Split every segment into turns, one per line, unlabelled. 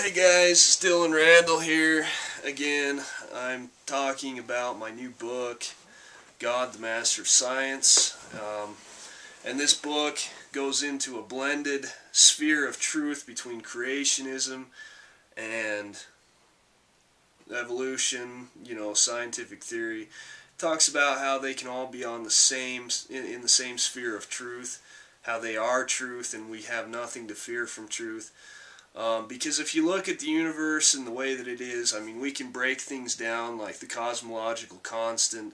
Hey guys, Dylan Randall here again. I'm talking about my new book, God the Master of Science. And this book goes into a blended sphere of truth between creationism and evolution, scientific theory. It talks about how they can all be on the same in the same sphere of truth, how they are truth and we have nothing to fear from truth. Because if you look at the universe and the way that it is, we can break things down like the cosmological constant.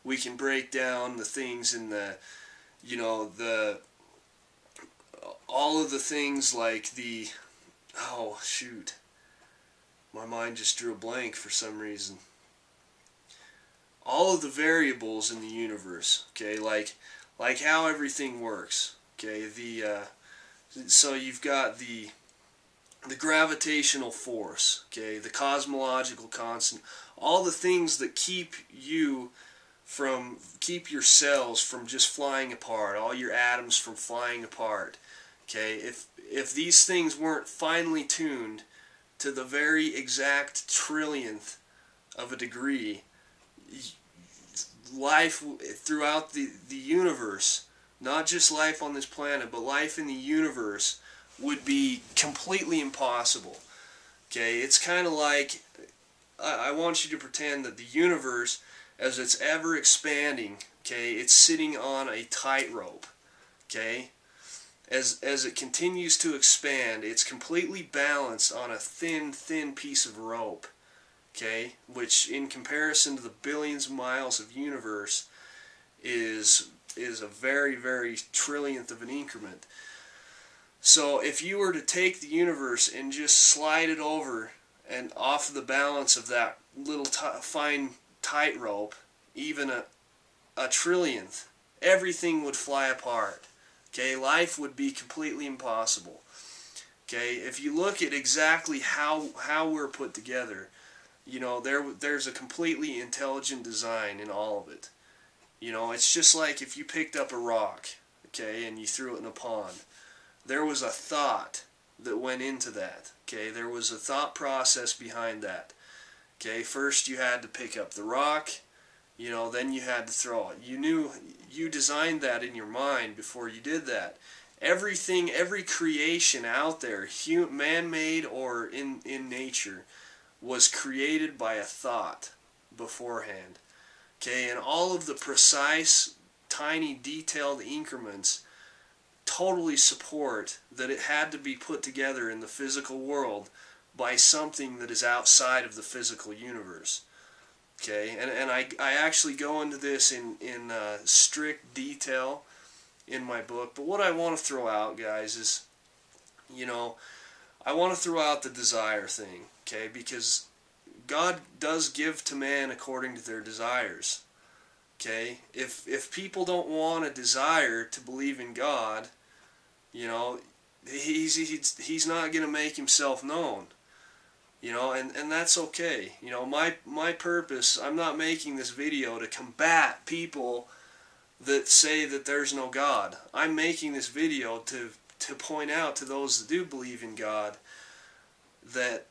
We can break down the things in all of the things like my mind just drew a blank for some reason. All of the variables in the universe, okay, like how everything works, okay. So you've got the gravitational force, okay, the cosmological constant, all the things that keep your cells from just flying apart, all your atoms from flying apart, okay. If these things weren't finely tuned to the very exact trillionth of a degree, life throughout the universe, not just life on this planet, but life in the universe, would be completely impossible. Okay, it's kind of like, I want you to pretend that the universe, as it's ever expanding, okay, it's sitting on a tightrope. Okay, as it continues to expand, it's completely balanced on a thin piece of rope. Okay, which in comparison to the billions of miles of universe is a very trillionth of an increment. So if you were to take the universe and just slide it over and off the balance of that little fine tightrope, even a trillionth, everything would fly apart. Okay, life would be completely impossible. Okay, if you look at exactly how we're put together, there's a completely intelligent design in all of it. It's just like if you picked up a rock, okay, and you threw it in a pond. There was a thought that went into that. Okay, there was a thought process behind that. Okay, first you had to pick up the rock, then you had to throw it. You designed that in your mind before you did that. Everything, every creation out there, man-made or in nature, was created by a thought beforehand. Okay, and all of the precise, tiny, detailed increments totally support that it had to be put together in the physical world by something that is outside of the physical universe. Okay, and I actually go into this in strict detail in my book, but what I want to throw out, guys, is, I want to throw out the desire thing, okay, because God does give to man according to their desires. Okay, if people don't want a desire to believe in God, he's not going to make himself known. And that's okay. My purpose, I'm not making this video to combat people that say that there's no God. I'm making this video to point out to those that do believe in God, that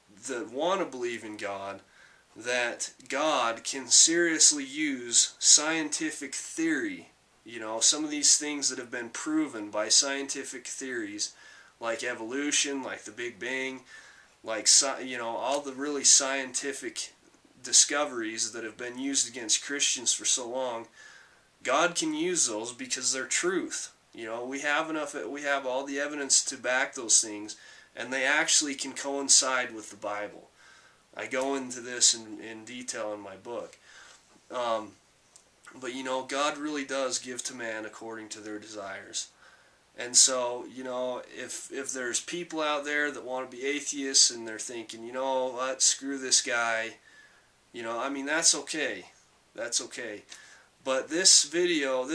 want to believe in God, that God can seriously use scientific theory. Some of these things that have been proven by scientific theories, like evolution, like the Big Bang, like all the really scientific discoveries that have been used against Christians for so long. God can use those because they're truth. We have all the evidence to back those things, and they actually can coincide with the Bible. I go into this in detail in my book. But God really does give to man according to their desires. And so, if there's people out there that want to be atheists and they're thinking, what, screw this guy, that's okay. That's okay. But this video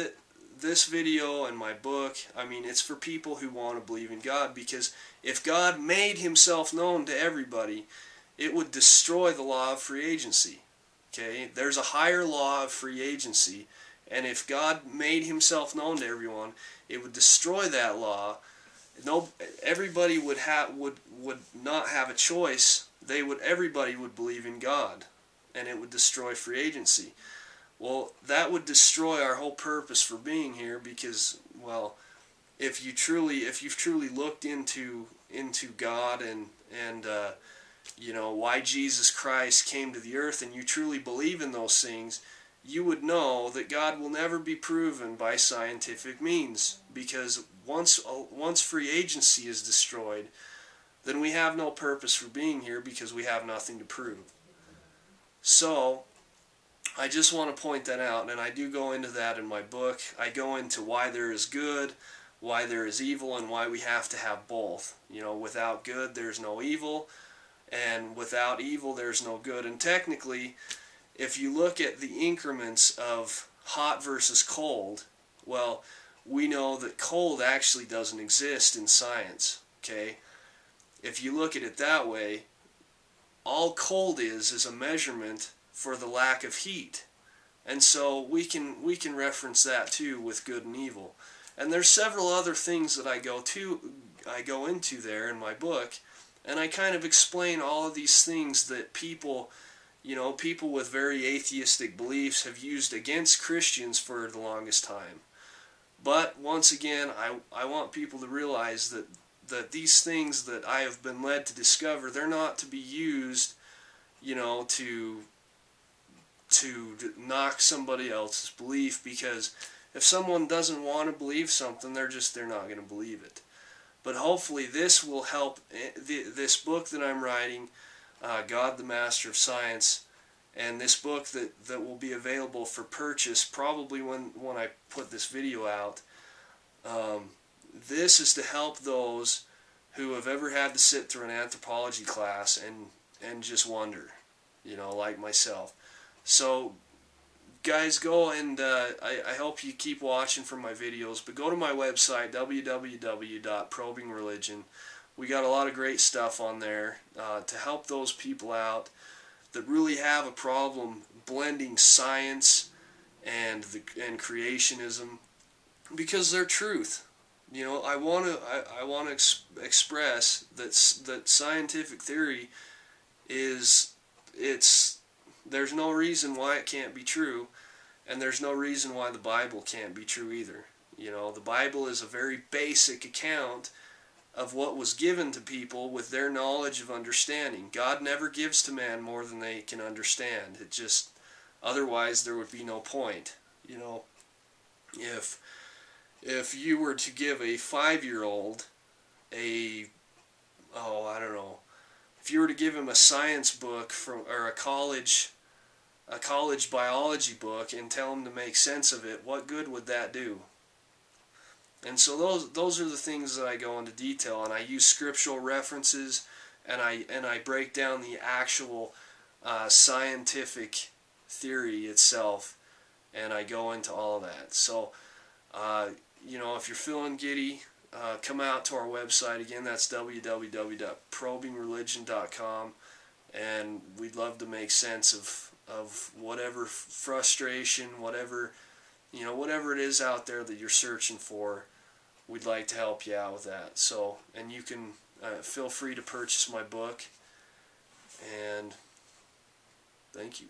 and my book, it's for people who want to believe in God, because if God made himself known to everybody, it would destroy the law of free agency. Okay, there's a higher law of free agency, and if God made himself known to everyone, it would destroy that law, No, everybody would not have a choice. Everybody would believe in God, and it would destroy free agency. Well, that would destroy our whole purpose for being here, because, well, if you've truly looked into God and why Jesus Christ came to the earth, and you truly believe in those things, you would know that God will never be proven by scientific means, because once free agency is destroyed, then we have no purpose for being here, because we have nothing to prove. So I just want to point that out, and I do go into that in my book. I go into why there is good, why there is evil, and why we have to have both. Without good there's no evil, and without evil there's no good. And technically, if you look at the increments of hot versus cold, well, we know that cold actually doesn't exist in science, okay? If you look at it that way, all cold is a measurement for the lack of heat. And so we can reference that too with good and evil. And there's several other things that I go into there in my book, and I kind of explain all of these things that people with very atheistic beliefs have used against Christians for the longest time. But once again, I want people to realize that these things that I have been led to discover, they're not to be used, to knock somebody else's belief, because if someone doesn't want to believe something, they're not going to believe it. But hopefully this will help. This book that I'm writing, God the Master of Science, and this book that will be available for purchase probably when I put this video out, this is to help those who have ever had to sit through an anthropology class and just wonder, like myself. So guys, go and I hope you keep watching for my videos, but go to my website, www.probingreligion. We got a lot of great stuff on there to help those people out that really have a problem blending science and creationism, because they're truth. I want to express that scientific theory there's no reason why it can't be true, and there's no reason why the Bible can't be true either. The Bible is a very basic account of what was given to people with their knowledge of understanding. God never gives to man more than they can understand. Otherwise there would be no point. If you were to give a 5-year-old if you were to give him a science book or a college biology book and tell him to make sense of it, what good would that do? And so those are the things that I go into detail, and I use scriptural references, and I break down the actual scientific theory itself, and I go into all of that. So if you're feeling giddy, come out to our website. Again, that's www.probingreligion.com, and we'd love to make sense of whatever frustration, whatever it is out there that you're searching for. We'd like to help you out with that. So, and you can feel free to purchase my book, and thank you.